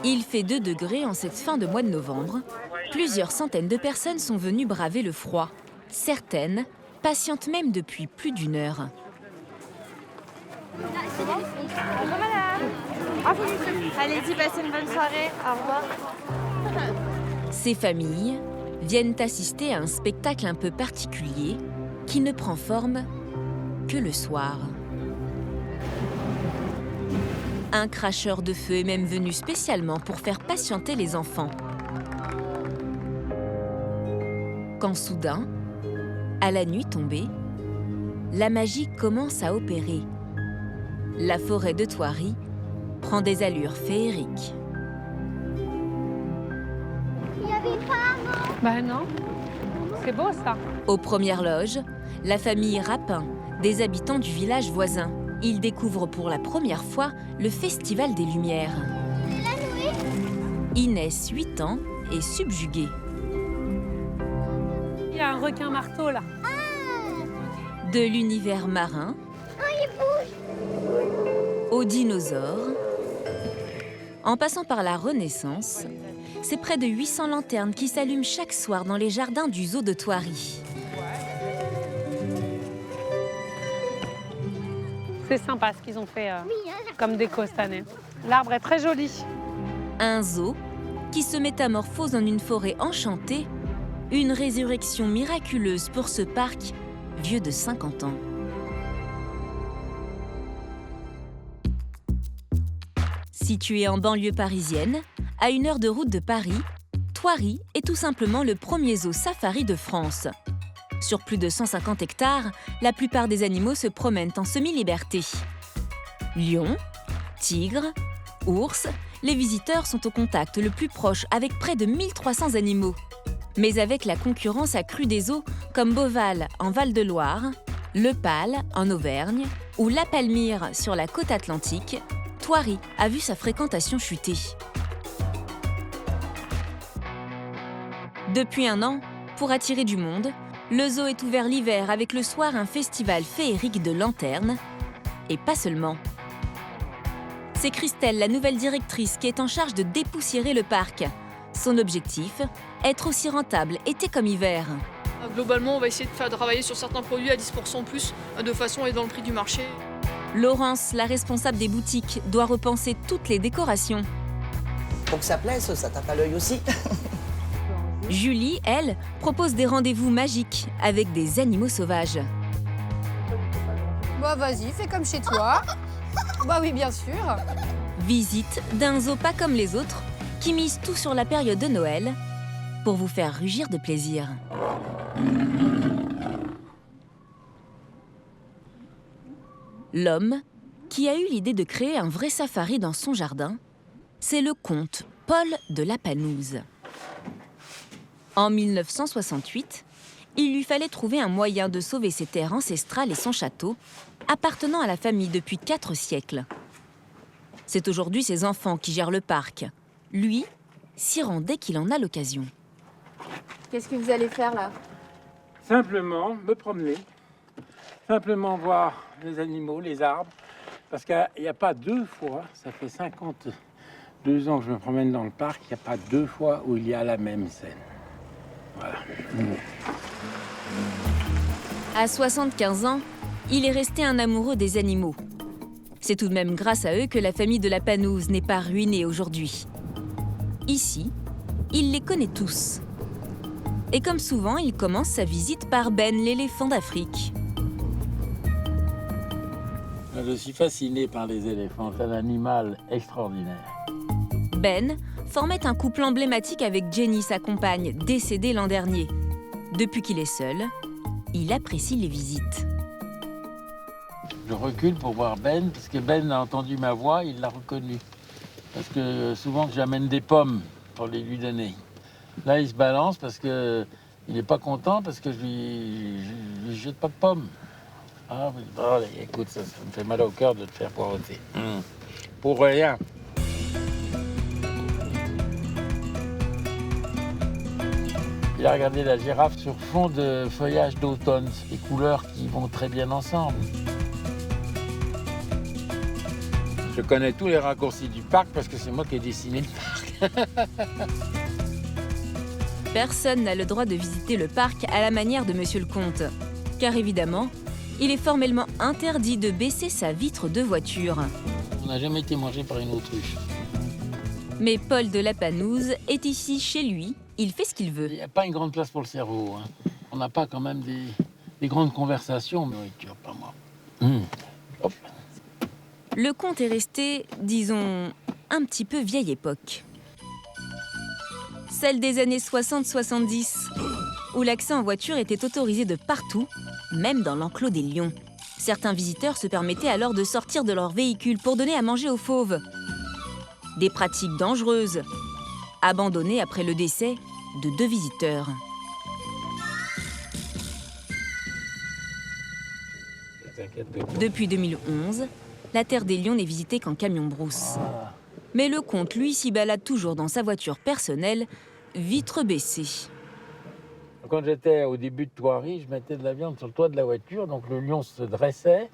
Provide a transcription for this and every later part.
Il fait 2 degrés en cette fin de mois de novembre. Plusieurs centaines de personnes sont venues braver le froid. Certaines patientent même depuis plus d'1 heure. Bonjour madame. Allez-y, passez une bonne soirée. Au revoir. Ces familles viennent assister à un spectacle un peu particulier qui ne prend forme que le soir. Un cracheur de feu est même venu spécialement pour faire patienter les enfants. Quand soudain, à la nuit tombée, la magie commence à opérer. La forêt de Thoiry prend des allures féeriques. Il n'y avait pas, non? Bah non. C'est beau ça. Aux premières loges, la famille Rapin, des habitants du village voisin. Ils découvrent pour la première fois le Festival des Lumières. Inès, 8 ans, est subjuguée. Il y a un requin marteau là. De l'univers marin aux dinosaures, en passant par la Renaissance, c'est près de 800 lanternes qui s'allument chaque soir dans les jardins du zoo de Thoiry. C'est sympa ce qu'ils ont fait comme déco cette année. L'arbre est très joli. Un zoo qui se métamorphose en une forêt enchantée, une résurrection miraculeuse pour ce parc vieux de 50 ans. Situé en banlieue parisienne, à 1 heure de route de Paris, Thoiry est tout simplement le premier zoo safari de France. Sur plus de 150 hectares, la plupart des animaux se promènent en semi-liberté. Lions, tigres, ours, les visiteurs sont au contact le plus proche avec près de 1300 animaux. Mais avec la concurrence accrue des zoos comme Beauval en Val-de-Loire, Le Pal en Auvergne ou La Palmyre sur la côte atlantique, Thoiry a vu sa fréquentation chuter. Depuis 1 an, pour attirer du monde, le zoo est ouvert l'hiver avec le soir un festival féerique de lanternes, et pas seulement. C'est Christelle, la nouvelle directrice, qui est en charge de dépoussiérer le parc. Son objectif, être aussi rentable été comme hiver. Globalement, on va essayer de travailler sur certains produits à 10% plus, de façon à être dans le prix du marché. Laurence, la responsable des boutiques, doit repenser toutes les décorations. Pour que ça plaise, ça tape à l'œil aussi. Julie, elle, propose des rendez-vous magiques avec des animaux sauvages. Bah vas-y, fais comme chez toi. Bah oui, bien sûr. Visite d'un zoo pas comme les autres, qui mise tout sur la période de Noël pour vous faire rugir de plaisir. L'homme qui a eu l'idée de créer un vrai safari dans son jardin, c'est le comte Paul de la Panouse. En 1968, il lui fallait trouver un moyen de sauver ses terres ancestrales et son château, appartenant à la famille depuis 4 siècles. C'est aujourd'hui ses enfants qui gèrent le parc. Lui s'y rend dès qu'il en a l'occasion. Qu'est-ce que vous allez faire là? Simplement me promener, simplement voir les animaux, les arbres, parce qu'il n'y a pas 2 fois, ça fait 52 ans que je me promène dans le parc, il n'y a pas 2 fois où il y a la même scène. Voilà. À 75 ans, il est resté un amoureux des animaux. C'est tout de même grâce à eux que la famille de la Panouse n'est pas ruinée aujourd'hui. Ici, il les connaît tous. Et comme souvent, il commence sa visite par Ben, l'éléphant d'Afrique. Je suis fasciné par les éléphants, c'est un animal extraordinaire. Ben formait un couple emblématique avec Jenny, sa compagne, décédée l'an dernier. Depuis qu'il est seul, il apprécie les visites. Je recule pour voir Ben, parce que Ben a entendu ma voix, il l'a reconnu. Parce que souvent j'amène des pommes pour les lui donner. Là, il se balance parce qu'il n'est pas content, parce que je lui jette pas de pommes. Ah, oui. Oh, écoute, ça me fait mal au cœur de te faire poireauter. Pour rien. Il a regardé la girafe sur fond de feuillage d'automne, des couleurs qui vont très bien ensemble. Je connais tous les raccourcis du parc parce que c'est moi qui ai dessiné le parc. Personne n'a le droit de visiter le parc à la manière de Monsieur le Comte. Car évidemment, il est formellement interdit de baisser sa vitre de voiture. On n'a jamais été mangé par une autruche. Mais Paul de Lapanouse est ici chez lui, il fait ce qu'il veut. Il n'y a pas une grande place pour le cerveau. Hein. On n'a pas quand même des grandes conversations, mais nourriture, pas moi. Hop. Le comte est resté, disons, un petit peu vieille époque. Celle des années 60-70, où l'accès en voiture était autorisé de partout, même dans l'enclos des lions. Certains visiteurs se permettaient alors de sortir de leur véhicule pour donner à manger aux fauves. Des pratiques dangereuses, abandonnées après le décès de 2 visiteurs. Depuis 2011, la Terre des Lions n'est visitée qu'en camion-brousse. Mais le comte, lui, s'y balade toujours dans sa voiture personnelle, vitre baissée. Quand j'étais au début de Thoiry, je mettais de la viande sur le toit de la voiture, donc le lion se dressait,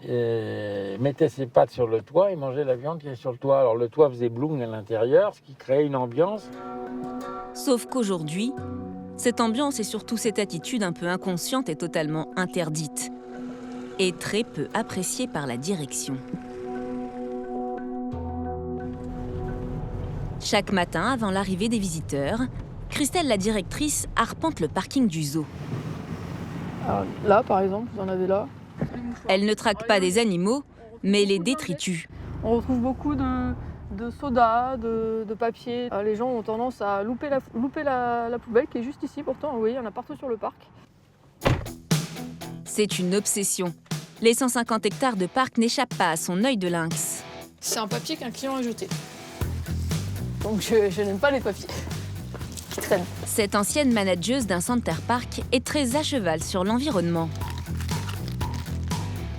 et mettait ses pattes sur le toit et mangeait la viande qui est sur le toit. Alors le toit faisait bloum à l'intérieur, ce qui créait une ambiance. Sauf qu'aujourd'hui, cette ambiance et surtout cette attitude un peu inconsciente est totalement interdite et très peu appréciée par la direction. Chaque matin, avant l'arrivée des visiteurs, Christelle, la directrice, arpente le parking du zoo. Alors, là, par exemple, vous en avez là. Elle ne traque pas des animaux, mais les détritus. On retrouve beaucoup de soda, de papier. Les gens ont tendance à louper la poubelle qui est juste ici. Pourtant, oui, il y en a partout sur le parc. C'est une obsession. Les 150 hectares de parc n'échappent pas à son œil de lynx. C'est un papier qu'un client a jeté. Donc je n'aime pas les papiers qui traînent. Cette ancienne manageuse d'un Center Park est très à cheval sur l'environnement.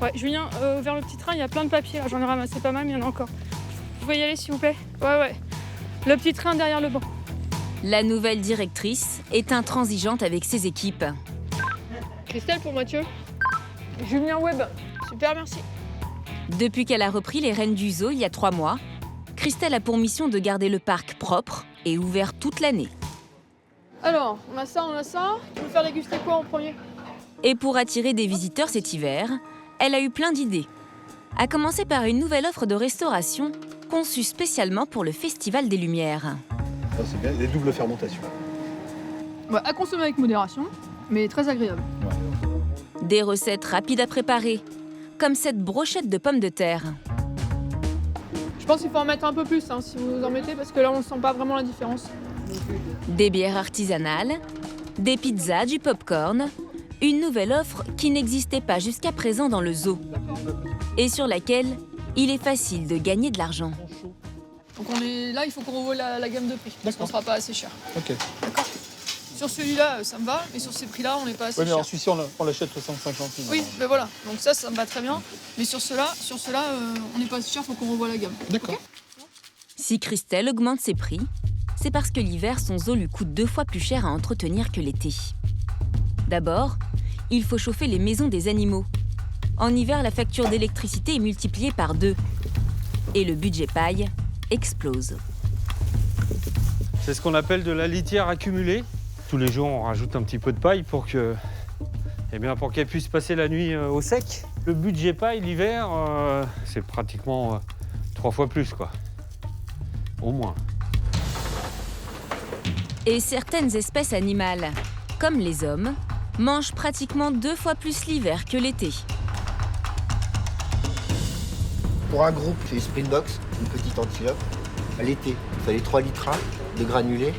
Ouais, Julien, vers le petit train, il y a plein de papiers. Là, j'en ai ramassé pas mal, mais il y en a encore. Vous pouvez y aller, s'il vous plaît? Ouais. Le petit train derrière le banc. La nouvelle directrice est intransigeante avec ses équipes. Christelle pour Mathieu. Julien Webb. Super, merci. Depuis qu'elle a repris les rênes du zoo il y a 3 mois, Christelle a pour mission de garder le parc propre et ouvert toute l'année. Alors, on a ça. Tu veux faire déguster quoi en premier? Et pour attirer des visiteurs cet hiver, elle a eu plein d'idées. À commencer par une nouvelle offre de restauration conçue spécialement pour le Festival des Lumières. Ça, c'est bien, des doubles fermentations. Ouais, à consommer avec modération, mais très agréable. Ouais. Des recettes rapides à préparer, comme cette brochette de pommes de terre. Je pense qu'il faut en mettre un peu plus, si vous en mettez, parce que là, on ne sent pas vraiment la différence. Des bières artisanales, des pizzas, du popcorn, une nouvelle offre qui n'existait pas jusqu'à présent dans le zoo et sur laquelle il est facile de gagner de l'argent. Donc là, il faut qu'on revoie la gamme de prix, parce qu'on ne sera pas assez cher. Ok. D'accord. Sur celui-là, ça me va, mais sur ces prix-là, on n'est pas assez Oui, mais cher. en celui-ci, on l'achète 350. Oui, mais voilà. Donc ça me va très bien. Mais sur ceux-là, on n'est pas assez cher, il faut qu'on revoie la gamme. D'accord. Okay. Si Christelle augmente ses prix, c'est parce que l'hiver, son zoo lui coûte 2 fois plus cher à entretenir que l'été. D'abord, il faut chauffer les maisons des animaux. En hiver, la facture d'électricité est multipliée par 2. Et le budget paille explose. C'est ce qu'on appelle de la litière accumulée. Tous les jours, on rajoute un petit peu de paille pour qu'elle puisse passer la nuit au sec. Le budget paille l'hiver, c'est pratiquement 3 fois plus, quoi. Au moins. Et certaines espèces animales, comme les hommes, mangent pratiquement 2 fois plus l'hiver que l'été. Pour un groupe, c'est Springbox, une petite antilope. À l'été, il fallait 3 litres de granulés.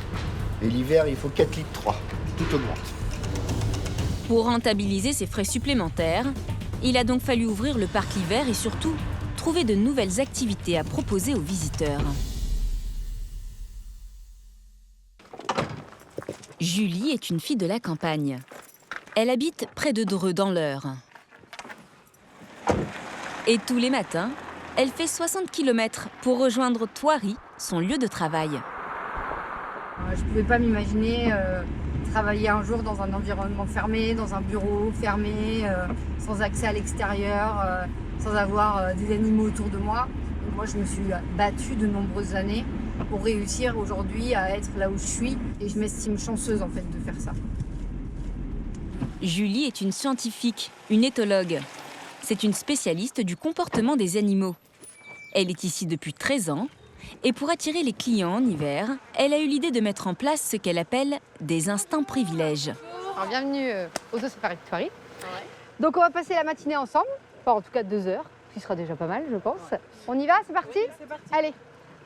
Et l'hiver, il faut 4 litres 3. Tout augmente. Pour rentabiliser ses frais supplémentaires, il a donc fallu ouvrir le parc l'hiver et surtout trouver de nouvelles activités à proposer aux visiteurs. Julie est une fille de la campagne. Elle habite près de Dreux dans l'Eure. Et tous les matins, elle fait 60 km pour rejoindre Thoiry, son lieu de travail. Je ne pouvais pas m'imaginer travailler un jour dans un environnement fermé, dans un bureau fermé, sans accès à l'extérieur, sans avoir des animaux autour de moi. Donc Moi, je me suis battue de nombreuses années pour réussir aujourd'hui à être là où je suis. Et je m'estime chanceuse, en fait, de faire ça. Julie est une scientifique, une éthologue. C'est une spécialiste du comportement des animaux. Elle est ici depuis 13 ans. Et pour attirer les clients en hiver, elle a eu l'idée de mettre en place ce qu'elle appelle des instants privilèges. Alors, bienvenue au Zoo Safari de Thoiry. Donc, on va passer la matinée ensemble. Enfin, en tout cas, 2 heures. Ce qui sera déjà pas mal, je pense. On y va, c'est parti? Oui, c'est parti. Allez,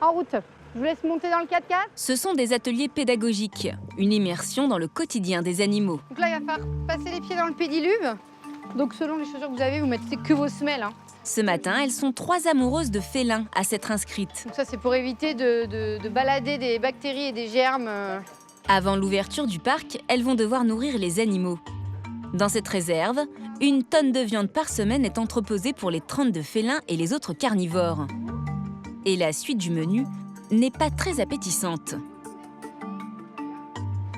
en route. Je vous laisse monter dans le 4x4. Ce sont des ateliers pédagogiques, une immersion dans le quotidien des animaux. Donc là, il va falloir passer les pieds dans le pédiluve. Donc, selon les chaussures que vous avez, vous mettez que vos semelles. Hein. Ce matin, elles sont 3 amoureuses de félins à s'être inscrites. Donc ça, c'est pour éviter de balader des bactéries et des germes. Avant l'ouverture du parc, elles vont devoir nourrir les animaux. Dans cette réserve, 1 tonne de viande par semaine est entreposée pour les 32 félins et les autres carnivores. Et la suite du menu n'est pas très appétissante.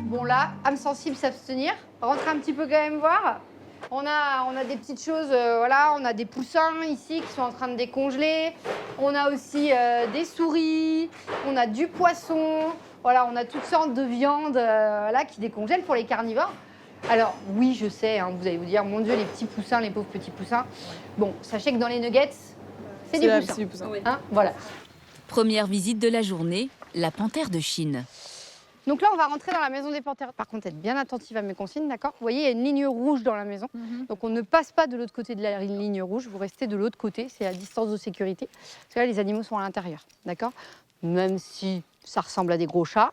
Bon là, âme sensible, s'abstenir. Rentrez un petit peu quand même voir. On a des petites choses, voilà, on a des poussins ici qui sont en train de décongeler. On a aussi des souris, on a du poisson. Voilà, on a toutes sortes de viandes là, qui décongèlent pour les carnivores. Alors oui, je sais, hein, vous allez vous dire, mon Dieu, les petits poussins, les pauvres petits poussins. Bon, sachez que dans les nuggets, c'est des poussins. Hein, voilà. Première visite de la journée, la panthère de Chine. Donc là, on va rentrer dans la maison des panthères. Par contre, être bien attentive à mes consignes, d'accord? Vous voyez, il y a une ligne rouge dans la maison. Donc on ne passe pas de l'autre côté de la ligne rouge, vous restez de l'autre côté, c'est la distance de sécurité. Parce que là, les animaux sont à l'intérieur, d'accord? Même si ça ressemble à des gros chats,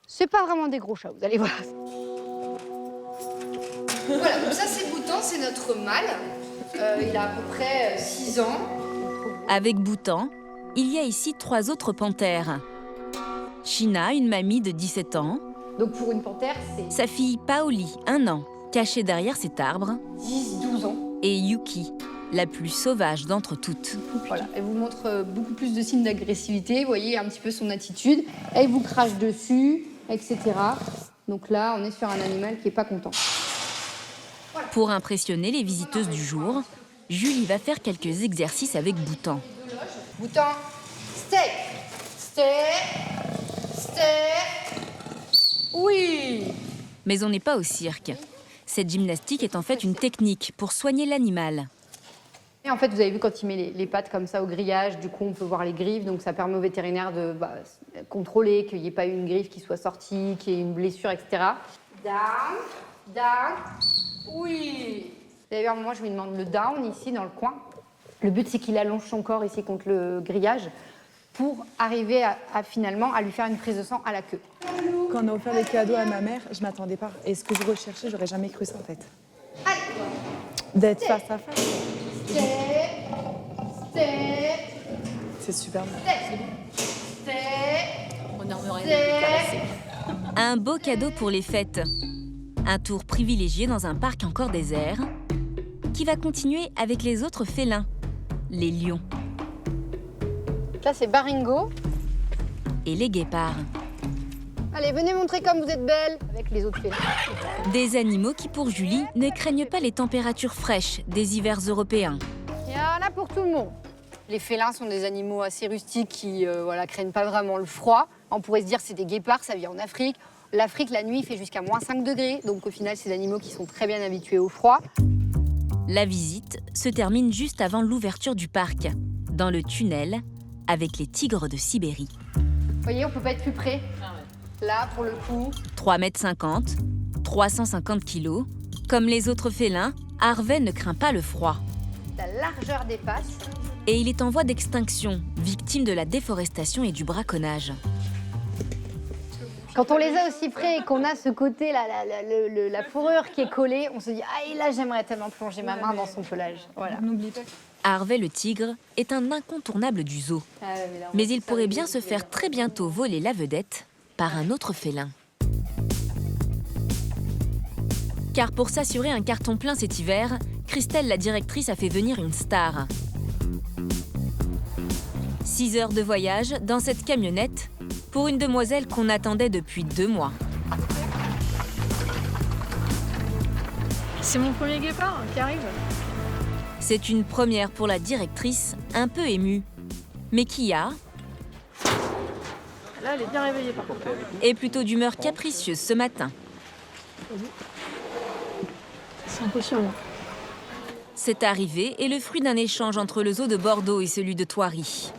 c'est pas vraiment des gros chats, vous allez voir. Voilà, donc ça c'est Boutan, c'est notre mâle. Il a à peu près 6 ans. Avec Boutan, il y a ici 3 autres panthères. China, une mamie de 17 ans. Donc pour une panthère, c'est Sa fille Paoli, 1 an, cachée derrière cet arbre. 10-12 ans. Et Yuki, la plus sauvage d'entre toutes. Voilà, elle vous montre beaucoup plus de signes d'agressivité. Vous voyez un petit peu son attitude. Elle vous crache dessus, etc. Donc là, on est sur un animal qui n'est pas content. Pour impressionner les visiteuses du jour, Julie va faire quelques exercices avec Boutan. Boutan, steak, steak, steak. Oui. Mais on n'est pas au cirque. Cette gymnastique est en fait une technique pour soigner l'animal. Et en fait, vous avez vu quand il met les pattes comme ça au grillage, du coup, on peut voir les griffes. Donc ça permet au vétérinaire de contrôler qu'il n'y ait pas une griffe qui soit sortie, qu'il y ait une blessure, etc. Down, down. Oui. D'ailleurs, moi, je lui demande le down ici, dans le coin. Le but, c'est qu'il allonge son corps ici contre le grillage pour arriver finalement à lui faire une prise de sang à la queue. Quand on a offert les cadeaux à ma mère, je m'attendais pas. Et ce que je recherchais, j'aurais jamais cru ça, en fait. Allez. D'être face à face. Step, step. C'est super bon. Step, On n'en rien Un beau cadeau pour les fêtes. Un tour privilégié dans un parc encore désert qui va continuer avec les autres félins, les lions. Là, c'est Baringo. Et les guépards. Allez, venez montrer comme vous êtes belle avec les autres félins. Des animaux qui, pour Julie, ne craignent pas les températures fraîches des hivers européens. Il y en a pour tout le monde. Les félins sont des animaux assez rustiques qui craignent pas vraiment le froid. On pourrait se dire c'est des guépards, ça vit en Afrique. L'Afrique, la nuit, il fait jusqu'à moins 5 degrés. Donc au final, c'est des animaux qui sont très bien habitués au froid. La visite se termine juste avant l'ouverture du parc, dans le tunnel, avec les tigres de Sibérie. Vous voyez, on peut pas être plus près. Là, pour le coup... 3,50 m, 350 kg. Comme les autres félins, Harvey ne craint pas le froid. La largeur des pattes. Et il est en voie d'extinction, victime de la déforestation et du braconnage. Quand on les a aussi près et qu'on a ce côté, la fourrure qui est collée, on se dit « Ah, et là, j'aimerais tellement plonger ma main dans son pelage. » Voilà. N'oublie pas. Harvey le tigre est un incontournable du zoo. Mais il pourrait bien se faire très bientôt voler la vedette par un autre félin. Car pour s'assurer un carton plein cet hiver, Christelle, la directrice, a fait venir une star. 6 heures de voyage dans cette camionnette pour une demoiselle qu'on attendait depuis 2 mois. C'est mon premier guépard qui arrive. C'est une première pour la directrice, un peu émue. Mais Kia Là, elle est bien réveillée par contre. est plutôt d'humeur capricieuse ce matin. C'est impossible. Cette arrivée est le fruit d'un échange entre le zoo de Bordeaux et celui de Thoiry.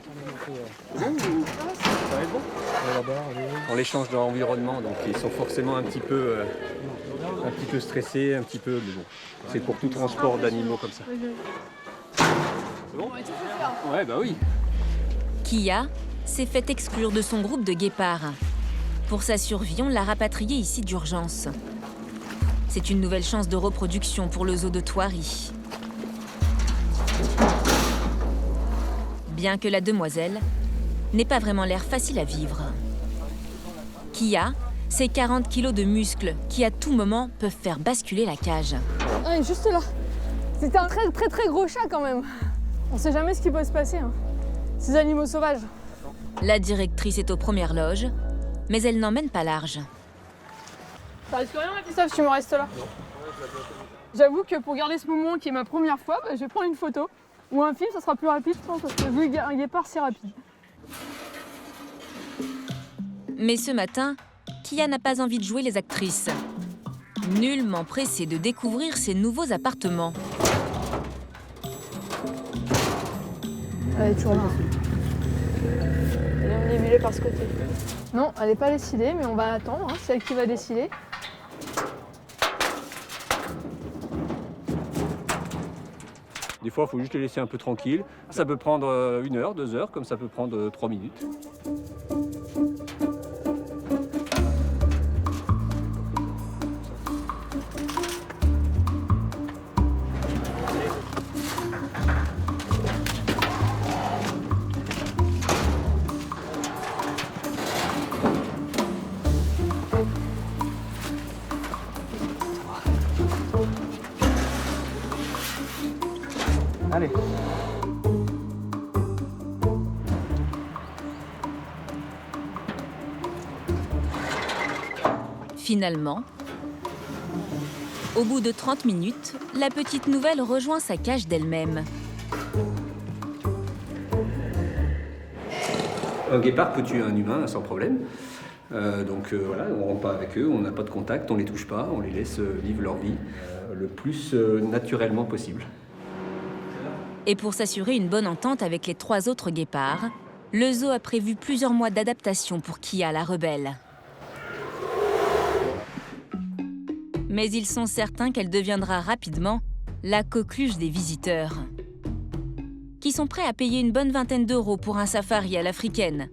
On les change d'environnement, donc ils sont forcément un petit peu stressés, un petit peu. Mais bon, c'est pour tout transport d'animaux comme ça. C'est bon ? Ouais, bah oui. Kia s'est fait exclure de son groupe de guépards. Pour sa survie, on l'a rapatriée ici d'urgence. C'est une nouvelle chance de reproduction pour le zoo de Thoiry. Bien que la demoiselle n'ait pas vraiment l'air facile à vivre. Kia, c'est 40 kilos de muscles qui à tout moment peuvent faire basculer la cage. Ah, il est juste là. C'était un très gros chat quand même. On sait jamais ce qui peut se passer. Hein. Ces animaux sauvages. La directrice est aux premières loges, mais elle n'emmène pas large. Ça risque rien, Christophe, si tu me restes là. J'avoue que pour garder ce moment qui est ma première fois, je vais prendre une photo. Ou un film, ça sera plus rapide, je pense, parce que vu un guépard, c'est rapide. Mais ce matin, Kia n'a pas envie de jouer les actrices. Nullement pressée de découvrir ses nouveaux appartements. Elle est toujours là. Elle est emmêlée par ce côté. Non, elle n'est pas décidée, mais on va attendre. Hein, c'est elle qui va décider. Des fois, il faut juste les laisser un peu tranquilles. Ça peut prendre 1 heure, 2 heures, comme ça peut prendre 3 minutes. Allez. Finalement, au bout de 30 minutes, la petite nouvelle rejoint sa cage d'elle-même. Un guépard peut tuer un humain sans problème. Voilà, on ne rentre pas avec eux, on n'a pas de contact, on ne les touche pas, on les laisse vivre leur vie le plus naturellement possible. Et pour s'assurer une bonne entente avec les 3 autres guépards, le zoo a prévu plusieurs mois d'adaptation pour Kia, la rebelle. Mais ils sont certains qu'elle deviendra rapidement la coqueluche des visiteurs, qui sont prêts à payer une bonne vingtaine d'euros pour un safari à l'africaine.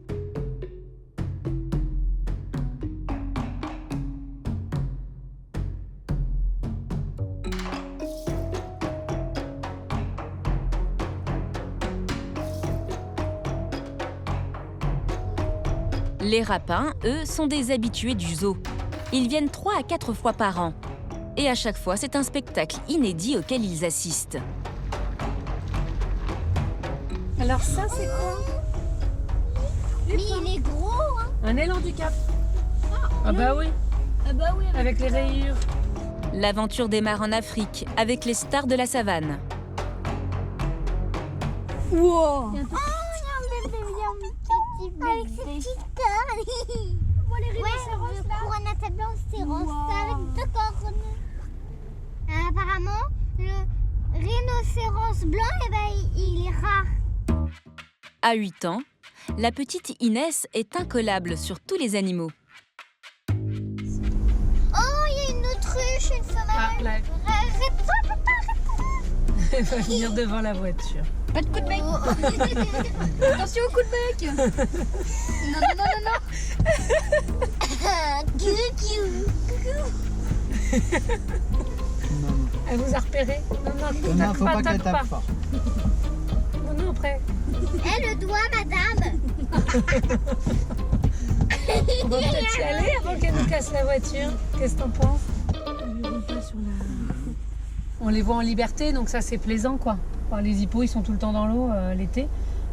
Les rapins, eux, sont des habitués du zoo. Ils viennent 3 à 4 fois par an. Et à chaque fois, c'est un spectacle inédit auquel ils assistent. Alors ça, c'est quoi? Mais il est gros, hein. Un élan du cap. Ah bah oui. Ah bah oui. Avec les rayures. L'aventure démarre en Afrique, avec les stars de la savane. Wow. Oh, il y a un bébé, avec ses petites cornes. Ouais, pour un rhinocéros avec 2 cornes. Apparemment, le rhinocéros blanc, eh ben, il est rare. À 8 ans, la petite Inès est incollable sur tous les animaux. Oh, il y a une autruche, une femelle. Ah, là. Arrête-toi, papa, arrête-toi. Elle va venir devant la voiture. Pas de coup de bec. Attention au coup de bec. Non, non, non, non, non. Elle vous a repéré. Non, faut pas qu'elle tape fort. Non, après. Eh, le doigt, madame. On va peut-être y aller avant qu'elle nous casse la voiture. Qu'est-ce que t'en penses? On les voit en liberté, donc ça c'est plaisant quoi. Enfin, les hippos ils sont tout le temps dans l'eau l'été,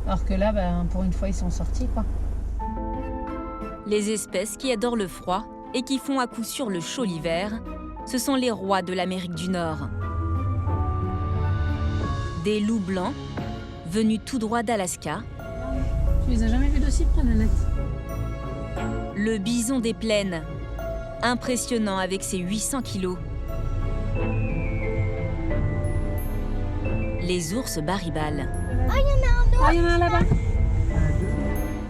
alors que là pour une fois ils sont sortis quoi. Les espèces qui adorent le froid et qui font à coup sûr le chaud l'hiver, ce sont les rois de l'Amérique du Nord. Des loups blancs, venus tout droit d'Alaska, Tu les as jamais vus d'aussi près, Nanette? Le bison des plaines. Impressionnant avec ses 800 kilos. Les ours baribales. Ah, il y en a un là-bas.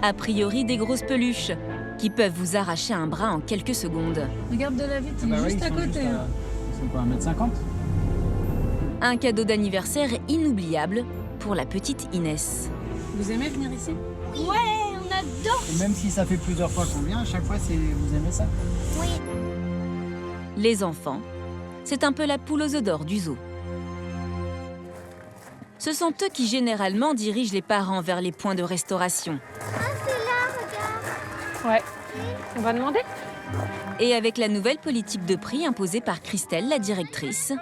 A priori, des grosses peluches qui peuvent vous arracher un bras en quelques secondes. Regarde de la vitre, il est juste à côté. Hein. Ils sont quoi, 1m50? Un cadeau d'anniversaire inoubliable pour la petite Inès. Vous aimez venir ici? Ouais, on adore. Et même si ça fait plusieurs fois qu'on vient, à chaque fois, vous aimez ça? Oui. Les enfants, c'est un peu la poule aux œufs d'or du zoo. Ce sont eux qui généralement dirigent les parents vers les points de restauration. Ah, c'est là, regarde. Ouais. On va demander? Et avec la nouvelle politique de prix imposée par Christelle, la directrice,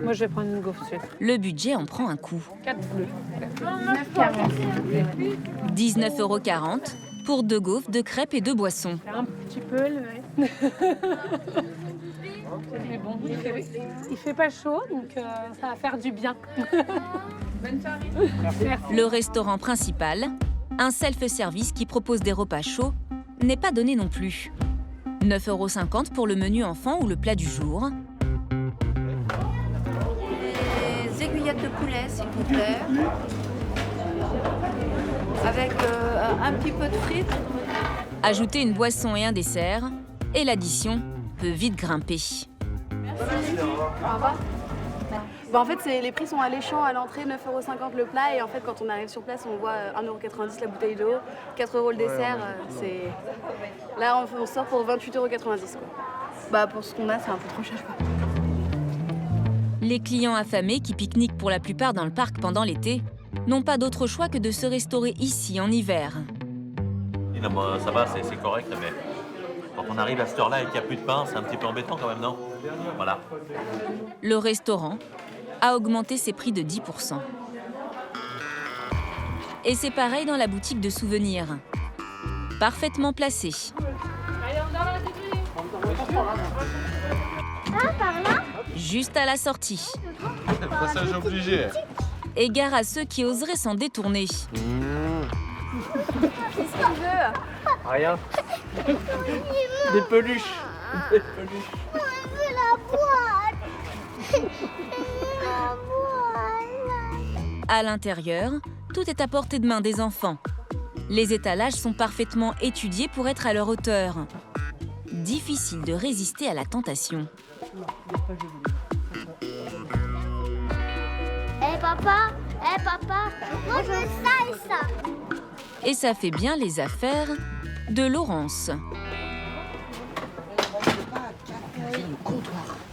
Moi, je vais prendre une gaufre suite. le budget en prend un coup. 4 bleus. 19,40 € pour 2 gaufres, 2 crêpes et 2 boissons. Un petit peu élevé. Mais bon, il fait pas chaud, donc ça va faire du bien. Bonne soirée. Merci. Le restaurant principal, un self-service qui propose des repas chauds, n'est pas donné non plus. 9,50 € pour le menu enfant ou le plat du jour. Des aiguillettes de poulet, s'il vous plaît. Avec un petit peu de frites. Ajoutez une boisson et un dessert, et l'addition peut vite grimper. Au revoir. Bon, en fait, les prix sont alléchants à l'entrée, 9,50 € le plat. Et en fait, quand on arrive sur place, on voit 1,90 € la bouteille d'eau, 4 € le dessert. Là, on sort pour 28,90 €. Bah, pour ce qu'on a, c'est un peu trop cher, quoi. Les clients affamés qui pique-niquent pour la plupart dans le parc pendant l'été n'ont pas d'autre choix que de se restaurer ici en hiver. Non, bon, ça va, c'est correct, mais quand on arrive à cette heure-là et qu'il n'y a plus de pain, c'est un petit peu embêtant quand même, non? Voilà. Le restaurant a augmenté ses prix de 10%. Et c'est pareil dans la boutique de souvenirs. Parfaitement placée. Ah, par là? Juste à la sortie. Passage obligé. Et gare à ceux qui oseraient s'en détourner. Qu'est-ce qu'il veut? Rien. Des peluches. Des peluches. On veut la boîte. La boîte. À l'intérieur, tout est à portée de main des enfants. Les étalages sont parfaitement étudiés pour être à leur hauteur. Difficile de résister à la tentation. Papa, moi je veux ça et ça. Et ça fait bien les affaires de Laurence.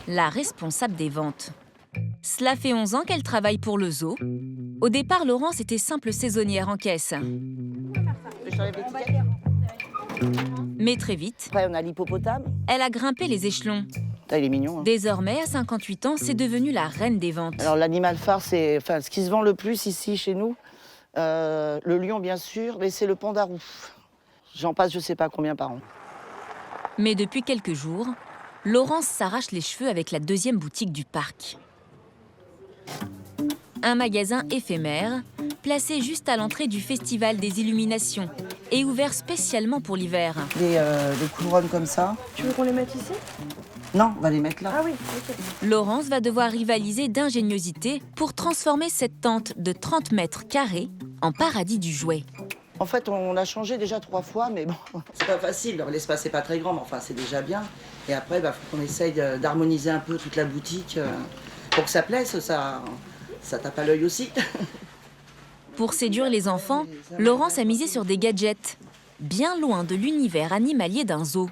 La responsable des ventes. Cela fait 11 ans qu'elle travaille pour le zoo. Au départ, Laurence était simple saisonnière en caisse. Mais très vite, Après, on a l'hippopotame. elle a grimpé les échelons. Il est mignon. Hein. Désormais, à 58 ans, c'est devenue la reine des ventes. Alors, l'animal phare, c'est ce qui se vend le plus ici, chez nous. Le lion, bien sûr, mais c'est le pandarou. J'en passe, je sais pas combien par an. Mais depuis quelques jours, Laurence s'arrache les cheveux avec la deuxième boutique du parc. Un magasin éphémère, placé juste à l'entrée du Festival des Illuminations et ouvert spécialement pour l'hiver. Des couronnes comme ça. Tu veux qu'on les mette ici? Non, on va les mettre là. Ah oui, ok. Laurence va devoir rivaliser d'ingéniosité pour transformer cette tente de 30 mètres carrés en paradis du jouet. En fait, on a changé déjà 3 fois, mais bon, c'est pas facile. L'espace n'est pas très grand, mais enfin, c'est déjà bien. Et après, faut qu'on essaye d'harmoniser un peu toute la boutique pour que ça plaise, ça tape à l'œil aussi. Pour séduire les enfants, Laurence a misé sur des gadgets, bien loin de l'univers animalier d'un zoo.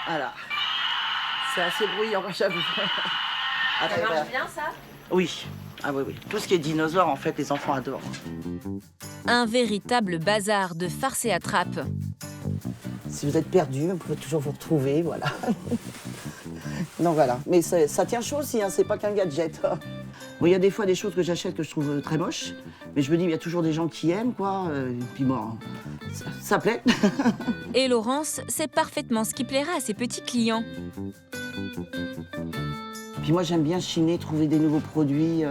Voilà. C'est assez bruyant, j'avoue. Ça marche bien, ça? Oui. Ah oui, oui. Tout ce qui est dinosaure, en fait, les enfants adorent. Un véritable bazar de farce et attrape. Si vous êtes perdu, vous pouvez toujours vous retrouver, voilà. Donc voilà. Mais ça tient chaud aussi, hein, c'est pas qu'un gadget. Bon, il y a des fois des choses que j'achète que je trouve très moches, mais je me dis, il y a toujours des gens qui aiment, quoi. Et puis bon, ça plaît. Et Laurence sait parfaitement ce qui plaira à ses petits clients. Puis moi, j'aime bien chiner, trouver des nouveaux produits,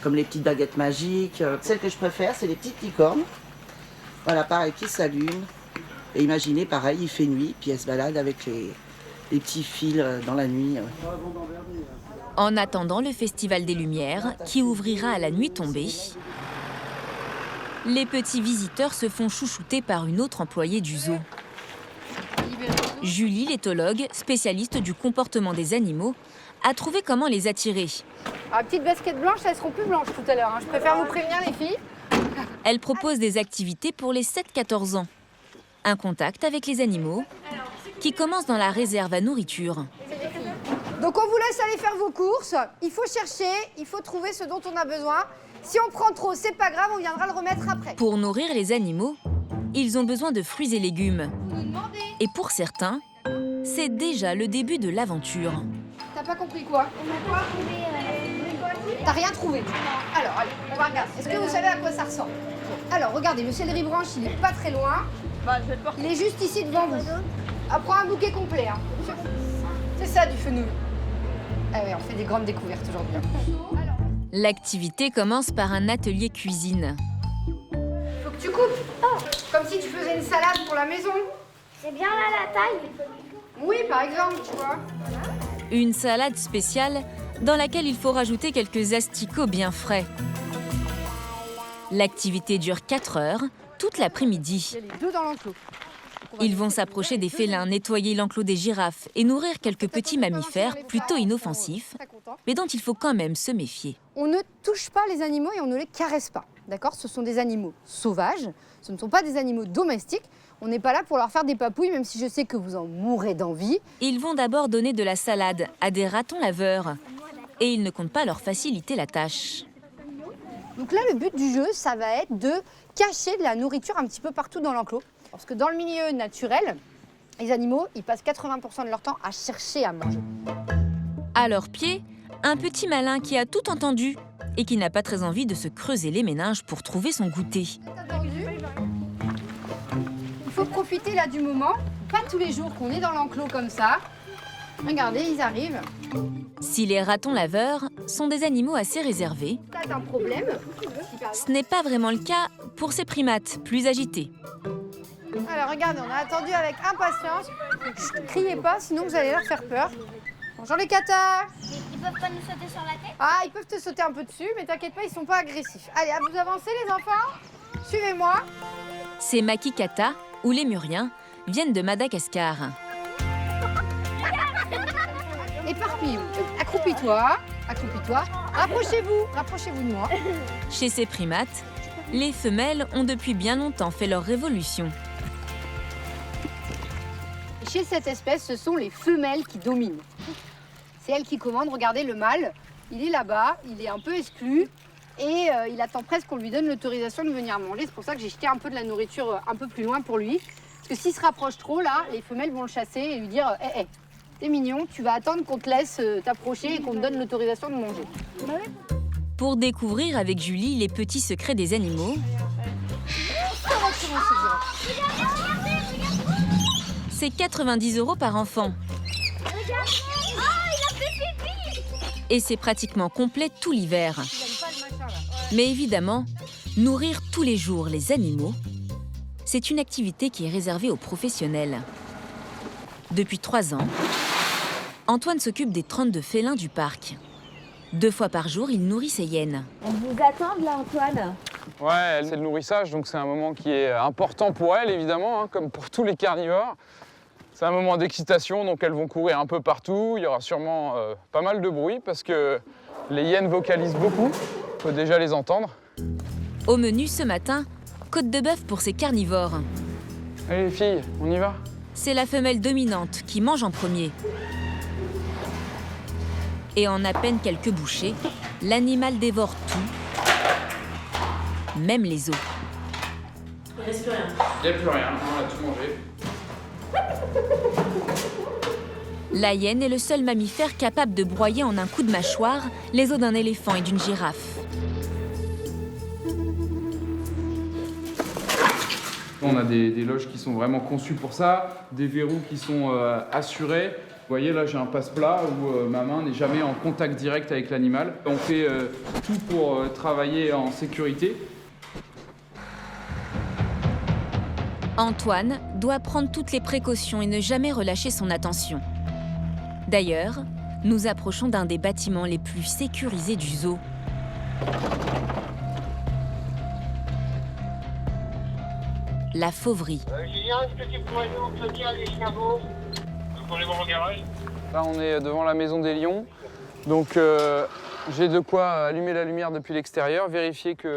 comme les petites baguettes magiques. Celles que je préfère, c'est les petites licornes. Voilà, pareil, qui s'allument. Et imaginez, pareil, il fait nuit, puis elle se balade avec les petits fils dans la nuit. En attendant le Festival des Lumières, qui ouvrira à la nuit tombée, les petits visiteurs se font chouchouter par une autre employée du zoo. Julie, l'éthologue, spécialiste du comportement des animaux, a trouvé comment les attirer. Alors, petites baskets blanches, elles seront plus blanches tout à l'heure. Hein. Je préfère vous prévenir, les filles. Elle propose des activités pour les 7-14 ans. Un contact avec les animaux, qui commence dans la réserve à nourriture. Donc on vous laisse aller faire vos courses. Il faut chercher, il faut trouver ce dont on a besoin. Si on prend trop, c'est pas grave, on viendra le remettre après. Pour nourrir les animaux, ils ont besoin de fruits et légumes. Et pour certains, c'est déjà le début de l'aventure. T'as pas compris quoi? T'as rien trouvé? Alors, allez, on va regarder. Est-ce que vous savez à quoi ça ressemble? Alors, regardez, le céleri branche, il est pas très loin. Il est juste ici devant vous. Prends un bouquet complet. Hein. C'est ça du fenouil. Ah ouais, on fait des grandes découvertes aujourd'hui. L'activité commence par un atelier cuisine. Faut que tu coupes. Comme si tu faisais une salade pour la maison. C'est bien là la taille? Oui, par exemple, tu vois. Une salade spéciale dans laquelle il faut rajouter quelques asticots bien frais. L'activité dure 4 heures, toute l'après-midi. Il y a les deux dans l'enclos. Ils vont s'approcher des félins, nettoyer l'enclos des girafes et nourrir quelques petits mammifères plutôt inoffensifs, mais dont il faut quand même se méfier. On ne touche pas les animaux et on ne les caresse pas. D'accord? Ce sont des animaux sauvages, ce ne sont pas des animaux domestiques. On n'est pas là pour leur faire des papouilles, même si je sais que vous en mourrez d'envie. Ils vont d'abord donner de la salade à des ratons laveurs. Et ils ne comptent pas leur faciliter la tâche. Donc là, le but du jeu, ça va être de cacher de la nourriture un petit peu partout dans l'enclos. Parce que dans le milieu naturel, les animaux, ils passent 80% de leur temps à chercher à manger. À leurs pieds, un petit malin qui a tout entendu et qui n'a pas très envie de se creuser les méninges pour trouver son goûter. Il faut profiter là du moment, pas tous les jours qu'on est dans l'enclos comme ça. Regardez, ils arrivent. Si les ratons laveurs sont des animaux assez réservés, T'as un problème. ce n'est pas vraiment le cas pour ces primates plus agités. Alors regardez, on a attendu avec impatience. Chut, criez pas, sinon vous allez leur faire peur. Bonjour les catas. Ils peuvent pas nous sauter sur la tête? Ah, ils peuvent te sauter un peu dessus, mais t'inquiète pas, ils sont pas agressifs. Allez, à vous avancer les enfants. Suivez-moi. Ces makikata, ou lémuriens, viennent de Madagascar. Éparpillez-vous. Accroupis-toi. Accroupis-toi. Rapprochez-vous de moi. Chez ces primates, les femelles ont depuis bien longtemps fait leur révolution. Chez cette espèce, ce sont les femelles qui dominent. C'est elles qui commandent. Regardez, le mâle, il est là-bas, il est un peu exclu et il attend presque qu'on lui donne l'autorisation de venir manger. C'est pour ça que j'ai jeté un peu de la nourriture un peu plus loin pour lui. Parce que s'il se rapproche trop, là, les femelles vont le chasser et lui dire « Hé, t'es mignon, tu vas attendre qu'on te laisse t'approcher et qu'on te donne l'autorisation de manger. » Pour découvrir avec Julie les petits secrets des animaux, c'est 90 € par enfant. Et c'est pratiquement complet tout l'hiver. Mais évidemment, nourrir tous les jours les animaux, c'est une activité qui est réservée aux professionnels. Depuis 3 ans, Antoine s'occupe des 32 félins du parc. 2 fois par jour, il nourrit ses hyènes. On vous attend là, Antoine. Ouais, c'est le nourrissage, donc c'est un moment qui est important pour elles, évidemment, hein, comme pour tous les carnivores. C'est un moment d'excitation, donc elles vont courir un peu partout. Il y aura sûrement pas mal de bruit parce que les hyènes vocalisent beaucoup. On peut déjà les entendre. Au menu ce matin, côte de bœuf pour ces carnivores. Allez les filles, on y va? C'est la femelle dominante qui mange en premier. Et en à peine quelques bouchées, l'animal dévore tout, même les os. Il reste plus rien. Il n'y a plus rien, on a tout mangé. La hyène est le seul mammifère capable de broyer en un coup de mâchoire les os d'un éléphant et d'une girafe. On a des loges qui sont vraiment conçues pour ça, des verrous qui sont assurés. Vous voyez, là, j'ai un passe-plat où ma main n'est jamais en contact direct avec l'animal. On fait tout pour travailler en sécurité. Antoine doit prendre toutes les précautions et ne jamais relâcher son attention. D'ailleurs, nous approchons d'un des bâtiments les plus sécurisés du zoo. La fauverie. Julien, est-ce que tu pourrais nous obtenir les chiens-veaux pour les voir au garage? Là, on est devant la maison des lions. Donc, j'ai de quoi allumer la lumière depuis l'extérieur, vérifier qu'il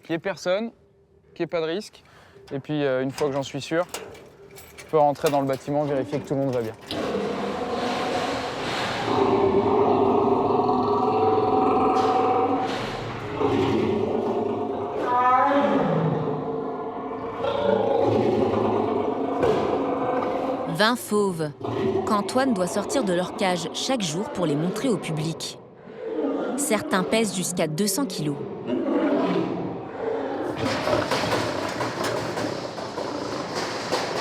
n'y ait personne, qu'il n'y ait pas de risque. Et puis, une fois que j'en suis sûr, je peux rentrer dans le bâtiment, vérifier que tout le monde va bien. « 20 fauves qu'Antoine doit sortir de leur cage chaque jour pour les montrer au public. Certains pèsent jusqu'à 200 kilos.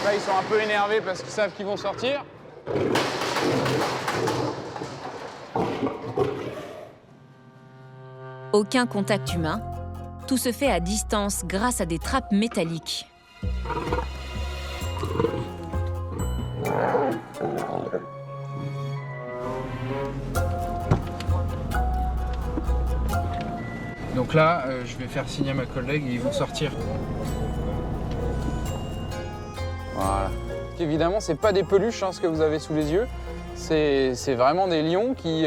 Là, ils sont un peu énervés parce qu'ils savent qu'ils vont sortir. Aucun contact humain. Tout se fait à distance grâce à des trappes métalliques. Donc là, je vais faire signer à ma collègue et ils vont sortir. Voilà. Évidemment, c'est pas des peluches ce que vous avez sous les yeux. C'est vraiment des lions qui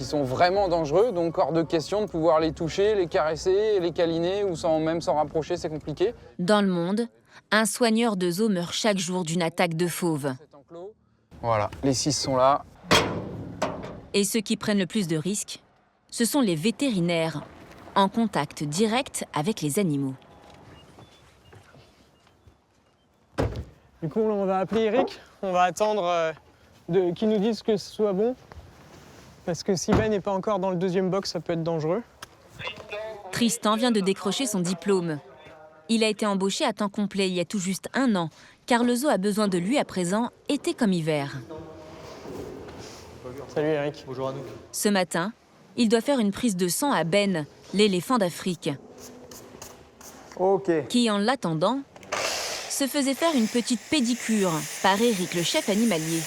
sont vraiment dangereux, donc hors de question de pouvoir les toucher, les caresser, les câliner ou même s'en rapprocher, c'est compliqué. Dans le monde, un soigneur de zoo meurt chaque jour d'une attaque de fauves. Voilà, les 6 sont là. Et ceux qui prennent le plus de risques, ce sont les vétérinaires, en contact direct avec les animaux. Du coup, on va appeler Eric. On va attendre qu'il nous dise que ce soit bon. Parce que si Ben n'est pas encore dans le deuxième box, ça peut être dangereux. Tristan vient de décrocher son diplôme. Il a été embauché à temps complet il y a tout juste 1 an, car le zoo a besoin de lui à présent, été comme hiver. Salut Eric. Bonjour à nous. Ce matin, il doit faire une prise de sang à Ben, l'éléphant d'Afrique. Qui, en l'attendant, se faisait faire une petite pédicure par Eric, le chef animalier.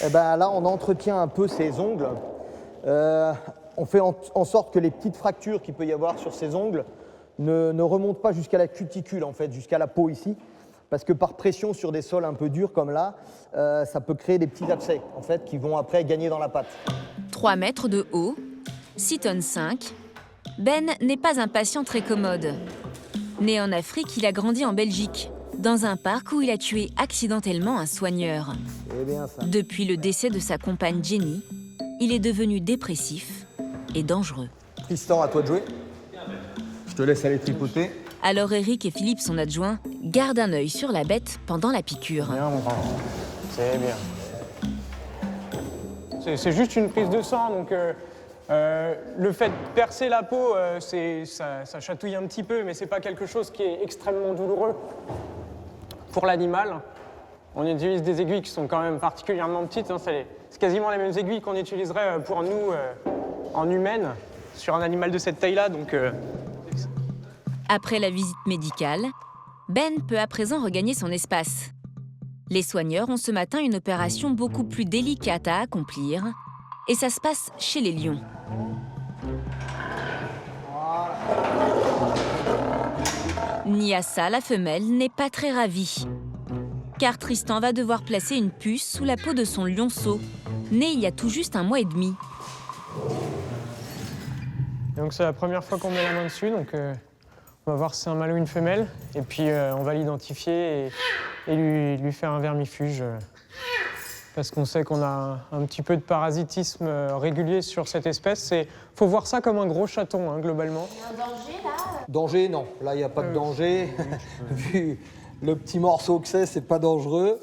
Eh ben là, on entretient un peu ses ongles. On fait en sorte que les petites fractures qu'il peut y avoir sur ses ongles ne remontent pas jusqu'à la cuticule, en fait, jusqu'à la peau ici. Parce que par pression sur des sols un peu durs comme là, ça peut créer des petits abcès, en fait, qui vont après gagner dans la pâte. 3 mètres de haut, 6 tonnes 5, Ben n'est pas un patient très commode. Né en Afrique, il a grandi en Belgique, dans un parc où il a tué accidentellement un soigneur. Eh bien, ça. Depuis le décès de sa compagne Jenny, il est devenu dépressif et dangereux. Tristan, à toi de jouer. Je te laisse aller tripoter. Alors Eric et Philippe, son adjoint, gardent un œil sur la bête pendant la piqûre. Bien, mon grand. C'est bien. C'est juste une prise de sang, donc le fait de percer la peau, ça chatouille un petit peu, mais c'est pas quelque chose qui est extrêmement douloureux pour l'animal. On utilise des aiguilles qui sont quand même particulièrement petites. C'est quasiment les mêmes aiguilles qu'on utiliserait pour nous en humaine sur un animal de cette taille-là. Donc, Après la visite médicale, Ben peut à présent regagner son espace. Les soigneurs ont ce matin une opération beaucoup plus délicate à accomplir, et ça se passe chez les lions. Niassa, la femelle, n'est pas très ravie, car Tristan va devoir placer une puce sous la peau de son lionceau, né il y a tout juste 1 mois et demi. donc c'est la première fois qu'on met la main dessus, donc on va voir si c'est un mâle ou une femelle, et puis on va l'identifier et lui faire un vermifuge, parce qu'on sait qu'on a un petit peu de parasitisme régulier sur cette espèce. Faut voir ça comme un gros chaton, globalement. Il y a un danger là? Danger, non. Là, il n'y a pas de danger. Vu le petit morceau que c'est pas dangereux.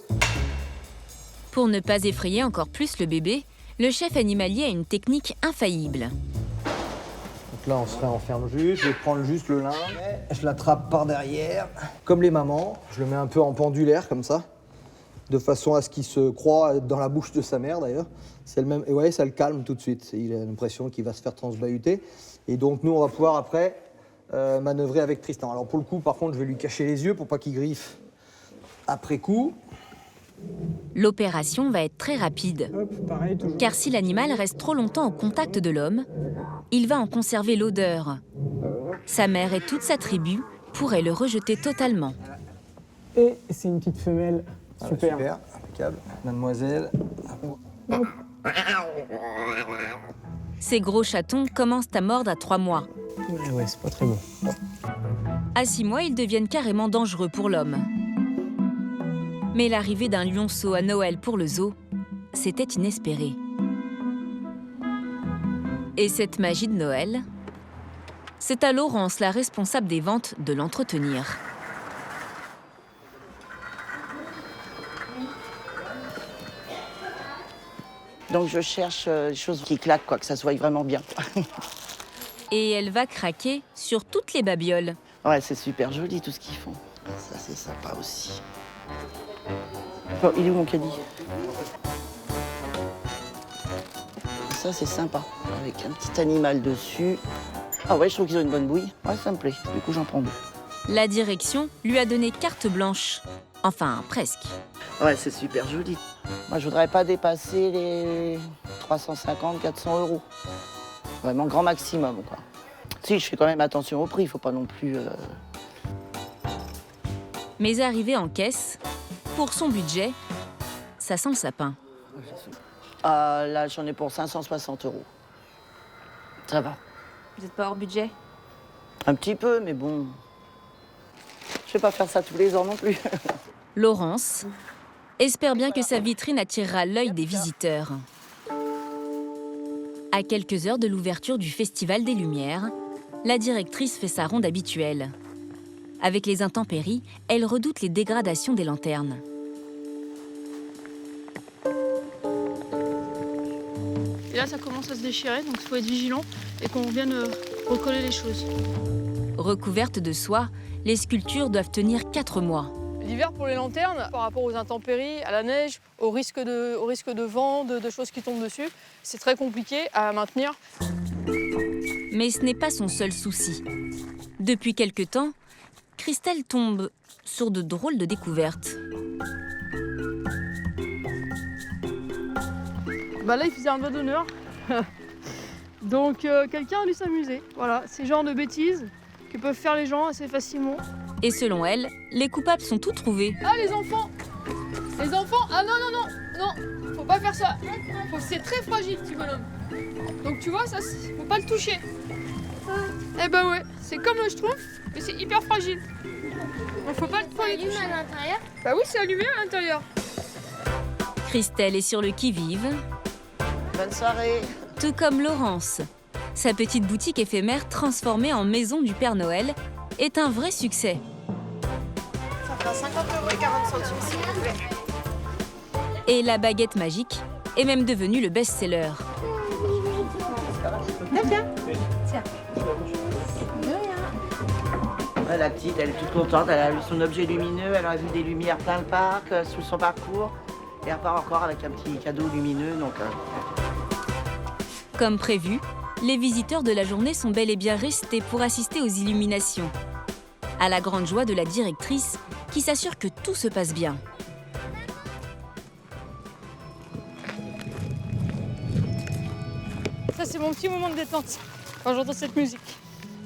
Pour ne pas effrayer encore plus le bébé, le chef animalier a une technique infaillible. Donc là, on se réenferme juste. Je vais prendre juste le lin. Je l'attrape par derrière, comme les mamans. Je le mets un peu en pendulaire, comme ça. de façon à ce qu'il se croie être dans la bouche de sa mère d'ailleurs. C'est le même, et ouais, ça le calme tout de suite. Il a l'impression qu'il va se faire transbahuter. Et donc nous, on va pouvoir après manœuvrer avec Tristan. Alors pour le coup, par contre, je vais lui cacher les yeux pour pas qu'il griffe après coup. L'opération va être très rapide, car si l'animal reste trop longtemps au contact de l'homme, il va en conserver l'odeur. Sa mère et toute sa tribu pourraient le rejeter totalement. Et c'est une petite femelle. Super. Super, impeccable. Mademoiselle. Ces gros chatons commencent à mordre à 3 mois. Ouais, c'est pas très bon. À 6 mois, ils deviennent carrément dangereux pour l'homme. Mais l'arrivée d'un lionceau à Noël pour le zoo, c'était inespéré. Et cette magie de Noël, c'est à Laurence, la responsable des ventes, de l'entretenir. Donc je cherche des choses qui claquent, quoi, que ça se voie vraiment bien. Et elle va craquer sur toutes les babioles. Ouais, c'est super joli tout ce qu'ils font. Ça, c'est sympa aussi. Oh, il est où mon caddie? Ça, c'est sympa, avec un petit animal dessus. Ah ouais, je trouve qu'ils ont une bonne bouille. Ouais, ça me plaît. Du coup, j'en prends 2. La direction lui a donné carte blanche. Enfin, presque. Ouais, c'est super joli. Moi, je voudrais pas dépasser les 350, 400 euros. Vraiment grand maximum, quoi. Si, je fais quand même attention au prix, il faut pas non plus... Mais arrivé en caisse, pour son budget, ça sent le sapin. Ah, là, j'en ai pour 560 euros. Ça va. Vous n'êtes pas hors budget? Un petit peu, mais bon... Je vais pas faire ça tous les ans non plus. Laurence espère bien que sa vitrine attirera l'œil des visiteurs. À quelques heures de l'ouverture du Festival des Lumières, la directrice fait sa ronde habituelle. Avec les intempéries, elle redoute les dégradations des lanternes. Et là, ça commence à se déchirer, donc il faut être vigilant et qu'on vienne recoller les choses. Recouvertes de soie, les sculptures doivent tenir 4 mois. L'hiver pour les lanternes, par rapport aux intempéries, à la neige, au risque de vent, de choses qui tombent dessus, c'est très compliqué à maintenir. Mais ce n'est pas son seul souci. Depuis quelque temps, Christelle tombe sur de drôles de découvertes. Bah là, il faisait un doigt d'honneur. Donc quelqu'un a dû s'amuser. Voilà, c'est le genre de bêtises que peuvent faire les gens assez facilement. Et selon elle, les coupables sont tous trouvés. Ah, les enfants! Les enfants! Ah non, non, non! Non! Faut pas faire ça! C'est très fragile, petit bonhomme. Donc tu vois, ça, faut pas le toucher. Eh ben ouais, c'est comme le schtroumpf, mais c'est hyper fragile. Donc faut pas le toucher. C'est allumé à l'intérieur? Bah oui, c'est allumé à l'intérieur. Christelle est sur le qui-vive. Bonne soirée. Tout comme Laurence. Sa petite boutique éphémère transformée en maison du Père Noël est un vrai succès. Ça fera 50 € et 40 centimes s'il vous plaît. Et la baguette magique est même devenue le best-seller. Tiens. Ouais, la petite, elle est toute contente. Elle a vu son objet lumineux, elle a vu des lumières plein le parc, sous son parcours. Et elle repart encore avec un petit cadeau lumineux. Donc, Comme prévu, les visiteurs de la journée sont bel et bien restés pour assister aux illuminations. À la grande joie de la directrice, qui s'assure que tout se passe bien. Ça, c'est mon petit moment de détente quand j'entends cette musique.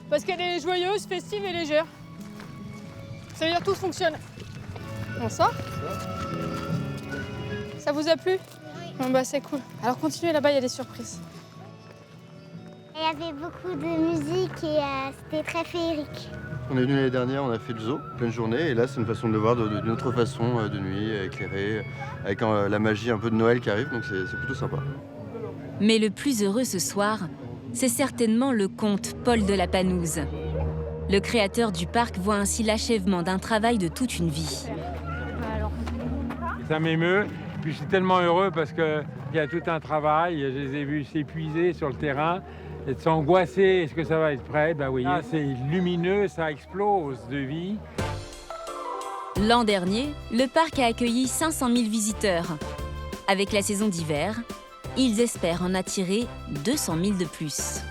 Parce qu'elle est joyeuse, festive et légère. Ça veut dire que tout fonctionne. Bon, ça vous a plu? Oui. Bon, bah, c'est cool. Alors, continuez là-bas, il y a des surprises. Il y avait beaucoup de musique et c'était très féerique. On est venu l'année dernière, on a fait le zoo, pleine journée, et là c'est une façon de le voir d'une autre façon, de nuit, éclairée, avec la magie un peu de Noël qui arrive, donc c'est plutôt sympa. Mais le plus heureux ce soir, c'est certainement le comte Paul de la Panouse. Le créateur du parc voit ainsi l'achèvement d'un travail de toute une vie. Ça m'émeut, puis je suis tellement heureux parce qu'il y a tout un travail, je les ai vus s'épuiser sur le terrain, et de s'angoisser, est-ce que ça va être prêt? Ben oui, c'est lumineux, ça explose de vie. L'an dernier, le parc a accueilli 500 000 visiteurs. Avec la saison d'hiver, ils espèrent en attirer 200 000 de plus.